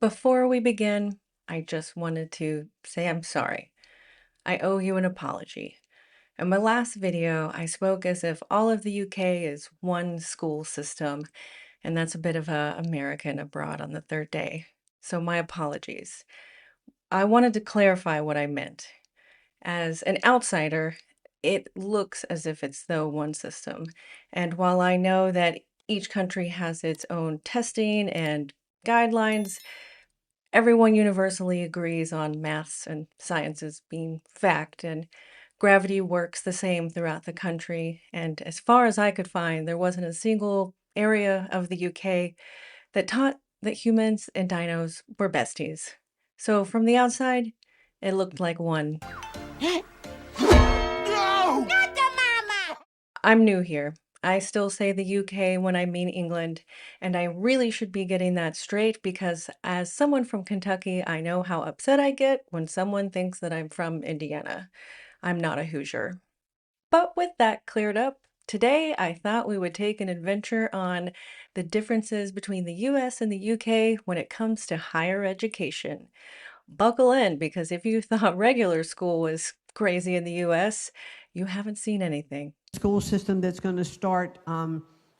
Before we begin, I just wanted to say I'm sorry. I owe you an apology. In my last video, I spoke as if all of the UK is one school system, and that's a bit of a American abroad on the third day. So my apologies. I wanted to clarify what I meant. As an outsider, it looks as if it's the one system. And while I know that each country has its own testing and guidelines, everyone universally agrees on maths and sciences being fact, and gravity works the same throughout the country. And as far as I could find, there wasn't a single area of the UK that taught that humans and dinos were besties. So from the outside, it looked like one. No! Not the mama! I'm new here. I still say the UK when I mean England, and I really should be getting that straight because as someone from Kentucky, I know how upset I get when someone thinks that I'm from Indiana. I'm not a Hoosier. But with that cleared up, today I thought we would take an adventure on the differences between the US and the UK when it comes to higher education. Buckle in because if you thought regular school was crazy in the US, you haven't seen anything. School system that's going to start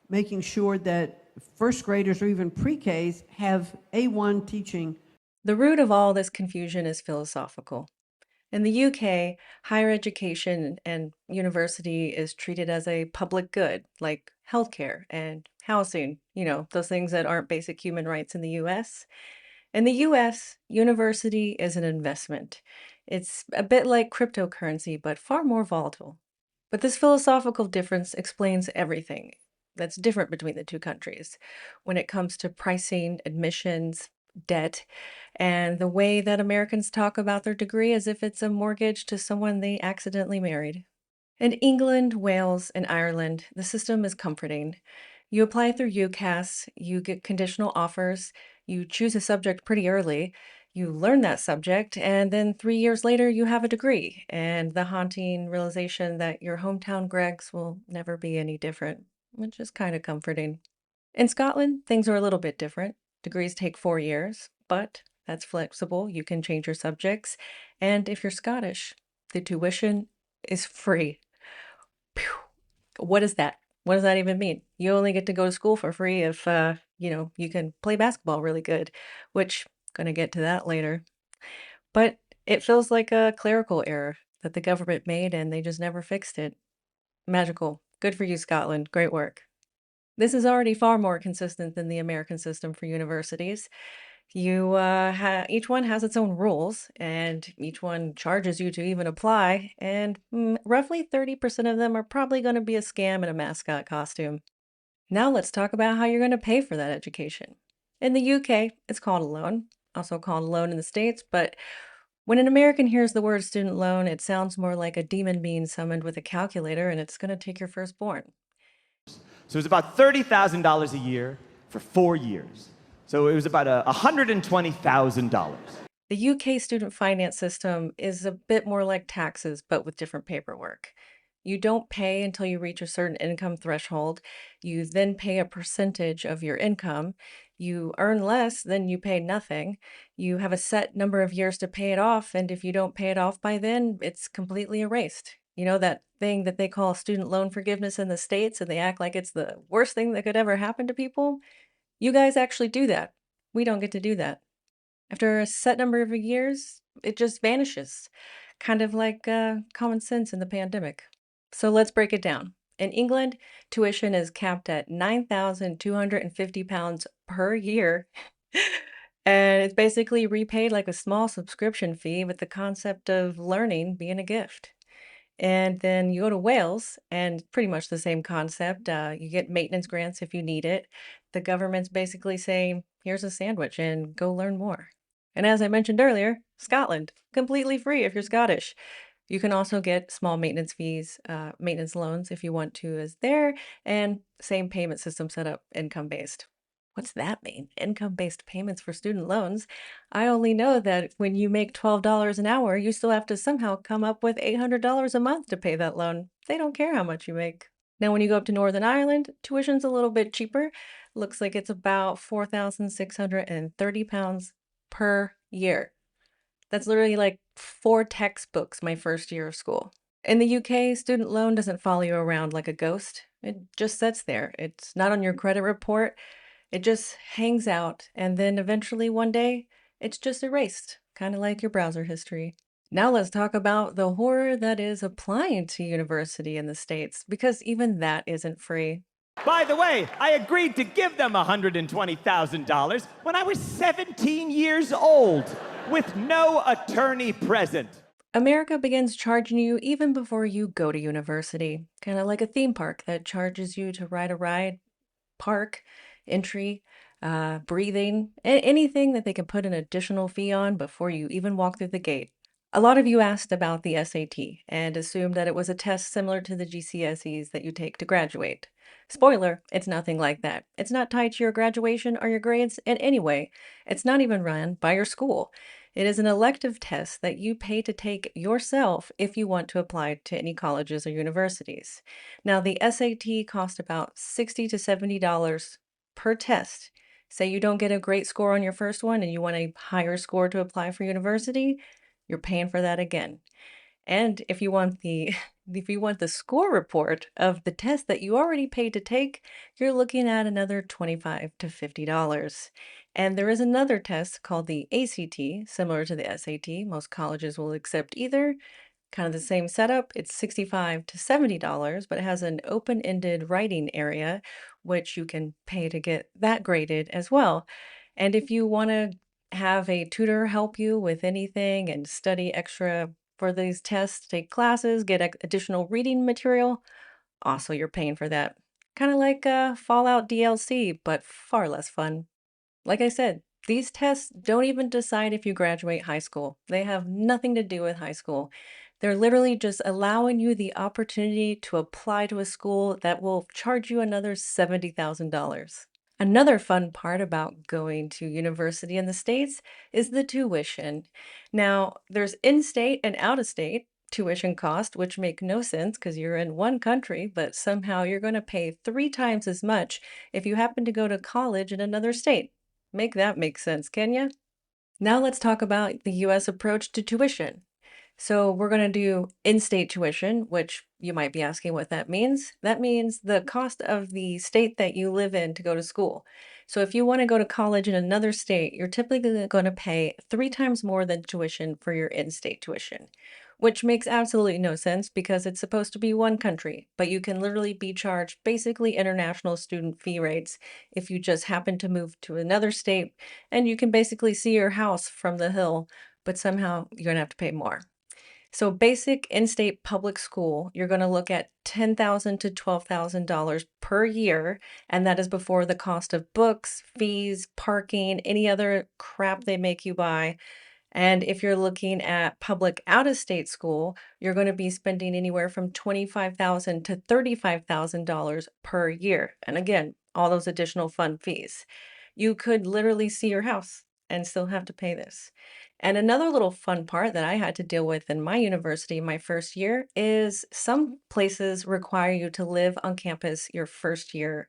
making sure that first graders or even pre-Ks have A1 teaching. The root of all this confusion is philosophical. In the UK, higher education and university is treated as a public good, like healthcare and housing, those things that aren't basic human rights in the US. In the US, university is an investment. It's a bit like cryptocurrency, but far more volatile. But this philosophical difference explains everything that's different between the two countries when it comes to pricing, admissions, debt, and the way that Americans talk about their degree as if it's a mortgage to someone they accidentally married. In England, Wales, and Ireland, the system is comforting. You apply through UCAS, you get conditional offers, you choose a subject pretty early, you learn that subject, and then 3 years later, you have a degree, and the haunting realization that your hometown Gregs will never be any different, which is kind of comforting. In Scotland, things are a little bit different. Degrees take 4 years, but that's flexible. You can change your subjects. And if you're Scottish, the tuition is free. Phew. What is that? What does that even mean? You only get to go to school for free if, you can play basketball really good, which gonna get to that later. But it feels like a clerical error that the government made and they just never fixed it. Magical. Good for you, Scotland. Great work. This is already far more consistent than the American system for universities. Each one has its own rules, and each one charges you to even apply, and roughly 30% of them are probably going to be a scam in a mascot costume. Now let's talk about how you're going to pay for that education. In the UK, it's called a loan, also called a loan in the States, but when an American hears the word student loan, it sounds more like a demon being summoned with a calculator, and it's going to take your firstborn. So it was about $30,000 a year for 4 years. So it was about $120,000. The UK student finance system is a bit more like taxes, but with different paperwork. You don't pay until you reach a certain income threshold. You then pay a percentage of your income. You earn less, then you pay nothing. You have a set number of years to pay it off, and if you don't pay it off by then, it's completely erased. You know that thing that they call student loan forgiveness in the States, and they act like it's the worst thing that could ever happen to people? You guys actually do that. We don't get to do that. After a set number of years, it just vanishes, kind of like common sense in the pandemic. So let's break it down. In England, tuition is capped at £9,250 per year. And it's basically repaid like a small subscription fee with the concept of learning being a gift. And then you go to Wales, and pretty much the same concept. You get maintenance grants if you need it. The government's basically saying, here's a sandwich and go learn more. And as I mentioned earlier, Scotland, completely free if you're Scottish. You can also get small maintenance fees, maintenance loans if you want to as there, and same payment system set up, income-based. What's that mean? Income-based payments for student loans? I only know that when you make $12 an hour, you still have to somehow come up with $800 a month to pay that loan. They don't care how much you make. Now, when you go up to Northern Ireland, tuition's a little bit cheaper. Looks like it's about £4,630 per year. That's literally like 4 textbooks my first year of school. In the UK, student loan doesn't follow you around like a ghost. It just sits there. It's not on your credit report. It just hangs out, and then eventually one day, it's just erased, kind of like your browser history. Now let's talk about the horror that is applying to university in the States, because even that isn't free. By the way, I agreed to give them $120,000 when I was 17 years old, with no attorney present. America begins charging you even before you go to university, kind of like a theme park that charges you to ride a ride, park, entry, breathing, anything that they can put an additional fee on before you even walk through the gate. A lot of you asked about the SAT and assumed that it was a test similar to the GCSEs that you take to graduate. Spoiler, it's nothing like that. It's not tied to your graduation or your grades in any way. It's not even run by your school. It is an elective test that you pay to take yourself if you want to apply to any colleges or universities. Now, the SAT costs about $60 to $70 per test. Say you don't get a great score on your first one and you want a higher score to apply for university, you're paying for that again. And if you want the if you want the score report of the test that you already paid to take, you're looking at another $25 to $50. And there is another test called the ACT, similar to the SAT. Most colleges will accept either. Kind of the same setup. It's $65 to $70, but it has an open-ended writing area, which you can pay to get that graded as well. And if you want to have a tutor help you with anything and study extra for these tests, take classes, get additional reading material, also you're paying for that. Kind of like Fallout DLC, but far less fun. Like I said, these tests don't even decide if you graduate high school. They have nothing to do with high school. They're literally just allowing you the opportunity to apply to a school that will charge you another $70,000. Another fun part about going to university in the States is the tuition. Now, there's in-state and out-of-state tuition cost, which make no sense because you're in one country, but somehow you're going to pay 3 times as much if you happen to go to college in another state. Make that make sense, can you? Now let's talk about the US approach to tuition. So we're going to do in-state tuition, which you might be asking what that means. That means the cost of the state that you live in to go to school. So if you want to go to college in another state, you're typically going to pay 3 times more than tuition for your in-state tuition, which makes absolutely no sense because it's supposed to be one country, but you can literally be charged basically international student fee rates if you just happen to move to another state, and you can basically see your house from the hill, but somehow you're going to have to pay more. So basic in-state public school, you're going to look at $10,000 to $12,000 per year, and that is before the cost of books, fees, parking, any other crap they make you buy. And if you're looking at public out-of-state school, you're going to be spending anywhere from $25,000 to $35,000 per year. And again, all those additional fund fees. You could literally see your house and still have to pay this. And another little fun part that I had to deal with in my university my first year is some places require you to live on campus your first year,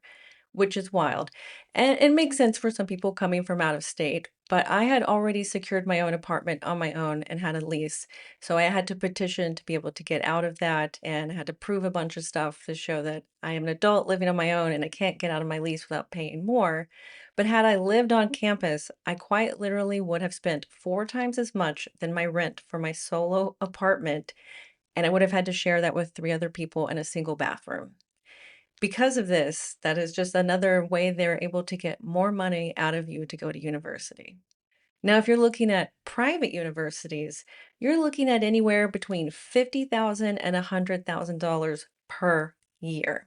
which is wild. And it makes sense for some people coming from out of state, but I had already secured my own apartment on my own and had a lease. So I had to petition to be able to get out of that, and I had to prove a bunch of stuff to show that I am an adult living on my own and I can't get out of my lease without paying more. But had I lived on campus, I quite literally would have spent 4 times as much than my rent for my solo apartment, and I would have had to share that with 3 other people in a single bathroom. Because of this, that is just another way they're able to get more money out of you to go to university. Now, if you're looking at private universities, you're looking at anywhere between $50,000 and $100,000 per year.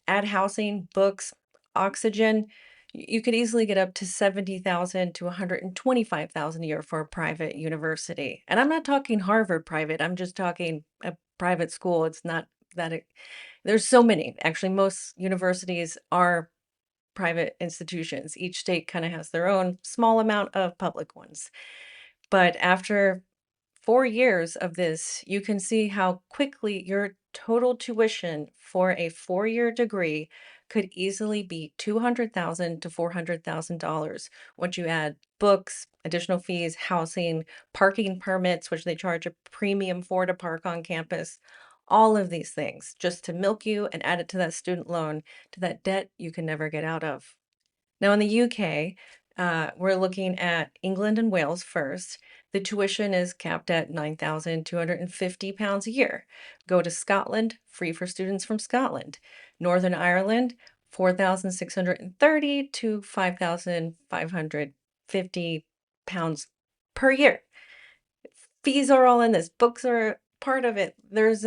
Add housing, books, oxygen, you could easily get up to 70,000 to 125,000 a year for a private university. And I'm not talking Harvard private, I'm just talking a private school. It's not that there's so many. Actually, most universities are private institutions. Each state kind of has their own small amount of public ones. But after 4 years of this, you can see how quickly your total tuition for a 4-year degree could easily be $200,000 to $400,000 once you add books, additional fees, housing, parking permits, which they charge a premium for to park on campus. All of these things just to milk you and add it to that student loan, to that debt you can never get out of. Now, in the UK, we're looking at England and Wales first. The tuition is capped at £9,250 a year. Go to Scotland, free for students from Scotland. Northern Ireland, 4,630 to 5,550 pounds per year. Fees are all in this. Books are part of it. There's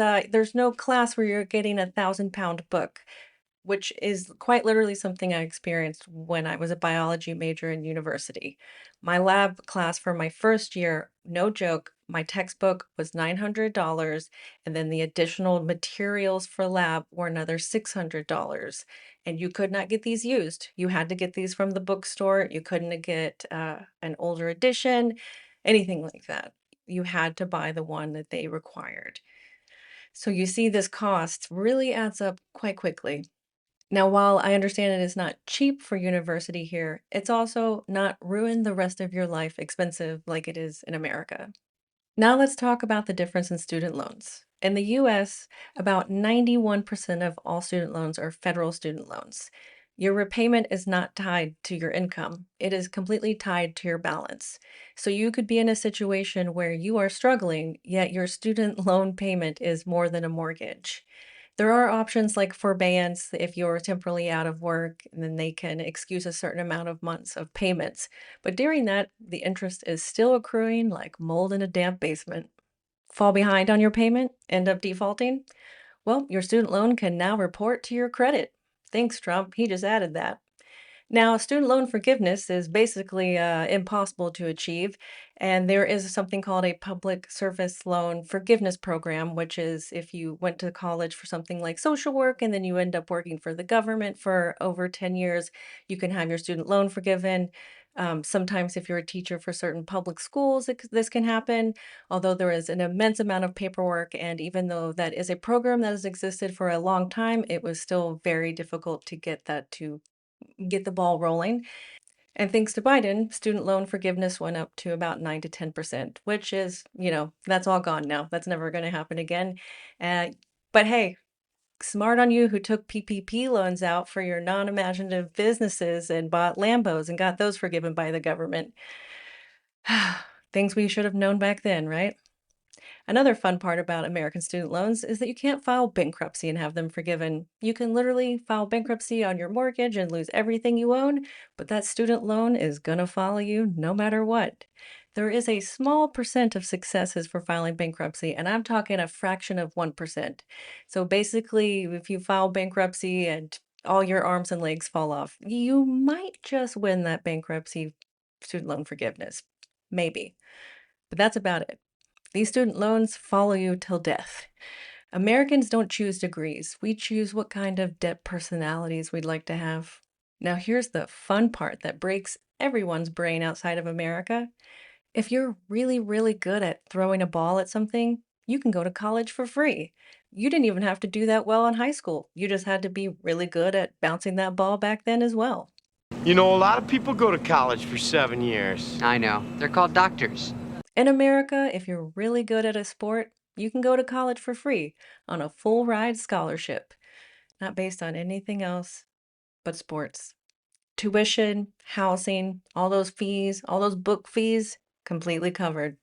no class where you're getting £1,000 book, which is quite literally something I experienced when I was a biology major in university. My lab class for my first year, no joke, my textbook was $900, and then the additional materials for lab were another $600. And you could not get these used. You had to get these from the bookstore. You couldn't get an older edition, anything like that. You had to buy the one that they required. So you see, this cost really adds up quite quickly. Now, while I understand it is not cheap for university here, it's also not ruin the rest of your life expensive like it is in America. Now let's talk about the difference in student loans. In the US, about 91% of all student loans are federal student loans. Your repayment is not tied to your income. It is completely tied to your balance. So you could be in a situation where you are struggling, yet your student loan payment is more than a mortgage. There are options like forbearance if you're temporarily out of work, and then they can excuse a certain amount of months of payments. But during that, the interest is still accruing like mold in a damp basement. Fall behind on your payment? End up defaulting? Well, your student loan can now report to your credit. Thanks, Trump. He just added that. Now, student loan forgiveness is basically impossible to achieve, and there is something called a public service loan forgiveness program, which is if you went to college for something like social work and then you end up working for the government for over 10 years, you can have your student loan forgiven. Sometimes, if you're a teacher for certain public schools, this can happen, although there is an immense amount of paperwork. And even though that is a program that has existed for a long time, it was still very difficult to get that to get the ball rolling. And thanks to Biden, student loan forgiveness went up to about 9 to 10%, which is, that's all gone now. That's never going to happen again. Uh, but hey, smart on you who took PPP loans out for your non imaginative businesses and bought Lambos and got those forgiven by the government. Things we should have known back then, right? Another fun part about American student loans is that you can't file bankruptcy and have them forgiven. You can literally file bankruptcy on your mortgage and lose everything you own, but that student loan is going to follow you no matter what. There is a small percent of successes for filing bankruptcy, and I'm talking a fraction of 1%. So basically, if you file bankruptcy and all your arms and legs fall off, you might just win that bankruptcy student loan forgiveness. Maybe. But that's about it. These student loans follow you till death. Americans don't choose degrees. We choose what kind of debt personalities we'd like to have. Now, here's the fun part that breaks everyone's brain outside of America. If you're really, really good at throwing a ball at something, you can go to college for free. You didn't even have to do that well in high school. You just had to be really good at bouncing that ball back then as well. You know, a lot of people go to college for 7 years. I know. They're called doctors. In America, if you're really good at a sport, you can go to college for free on a full ride scholarship, not based on anything else but sports. Tuition, housing, all those fees, all those book fees, completely covered.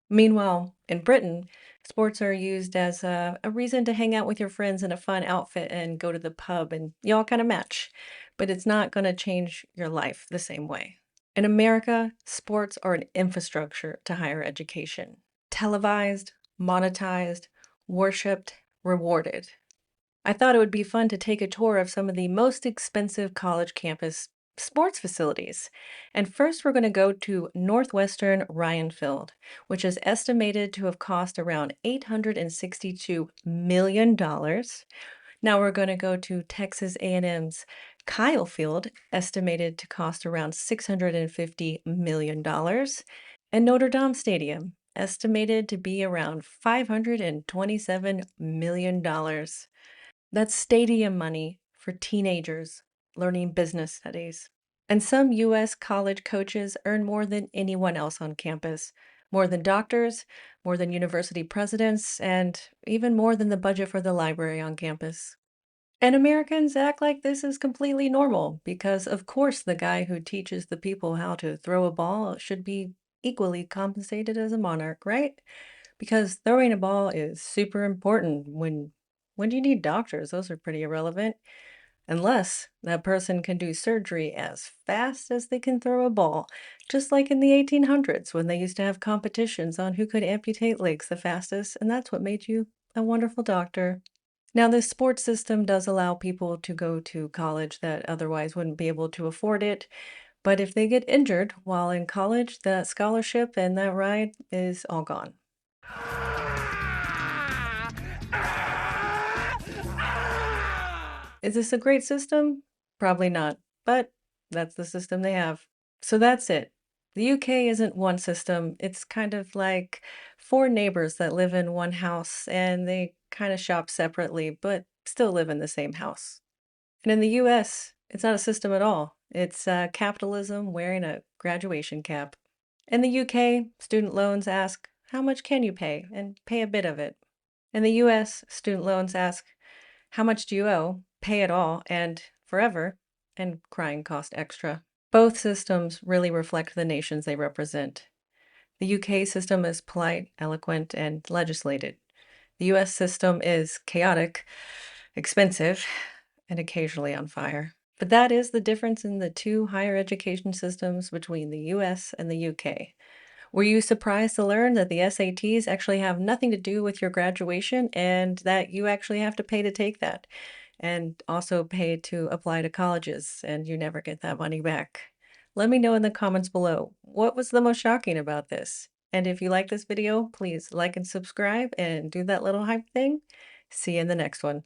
Meanwhile, in Britain, sports are used as a reason to hang out with your friends in a fun outfit and go to the pub, and y'all kind of match. But it's not going to change your life the same way. In America, sports are an infrastructure to higher education. Televised, monetized, worshipped, rewarded. I thought it would be fun to take a tour of some of the most expensive college campus sports facilities. And first, we're going to go to Northwestern Ryanfield, which is estimated to have cost around $862 million. Now we're going to go to Texas A&M's Kyle Field, estimated to cost around $650 million, and Notre Dame Stadium, estimated to be around $527 million. That's stadium money for teenagers learning business studies. And some U.S. college coaches earn more than anyone else on campus, more than doctors, more than university presidents, and even more than the budget for the library on campus. And Americans act like this is completely normal because, of course, the guy who teaches the people how to throw a ball should be equally compensated as a monarch, right? Because throwing a ball is super important when do you need doctors? Those are pretty irrelevant. Unless that person can do surgery as fast as they can throw a ball, just like in the 1800s when they used to have competitions on who could amputate legs the fastest, and that's what made you a wonderful doctor. Now, this sports system does allow people to go to college that otherwise wouldn't be able to afford it, but if they get injured while in college, that scholarship and that ride is all gone. Is this a great system? Probably not, but that's the system they have. So that's it. The UK isn't one system. It's kind of like four neighbors that live in one house and they kind of shop separately, but still live in the same house. And in the US, it's not a system at all. It's capitalism wearing a graduation cap. In the UK, student loans ask, how much can you pay? And pay a bit of it. In the US, student loans ask, how much do you owe? Pay it all and forever. And crying cost extra. Both systems really reflect the nations they represent. The UK system is polite, eloquent, and legislated. The US system is chaotic, expensive, and occasionally on fire. But that is the difference in the two higher education systems between the US and the UK. Were you surprised to learn that the SATs actually have nothing to do with your graduation and that you actually have to pay to take that? And also pay to apply to colleges, and you never get that money back. Let me know in the comments below, what was the most shocking about this? And if you like this video, please like and subscribe and do that little hype thing. See you in the next one.